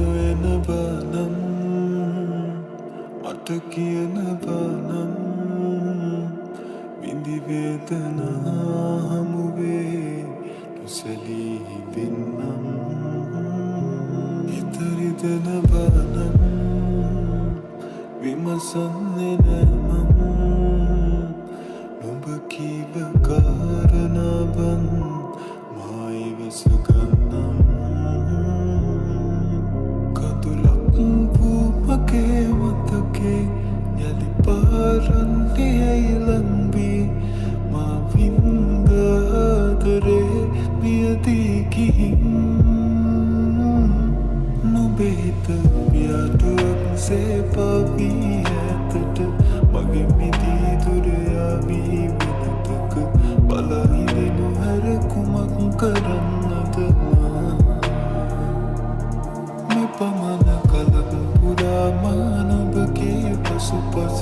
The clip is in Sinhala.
නොයන බනම් මට කියන බනම් විඳි වේදනා හමුවේ නොසැලී හිඳින්නම් හිතරිදෙන බනම් විමසන්නේ නෑ මම නුඹ කීව කාරණා බන් මා ඉවස ගන්නම් කඳුලක් වූ මගේ මතකේ යලි පාරන්නේ ඇයිලන්වී මා වින්ද ආදරේ මියදී ගිහින් නුඹේ හිත පියාටුවක් සේ පාවී ඇතට මගේ මිදී දුර යාවී වෙනතක බලා හිඳිනු හැර කුමක් කරන්නද මා මෙපමණ කලක් පුරා මා නුඹගේ පසුපස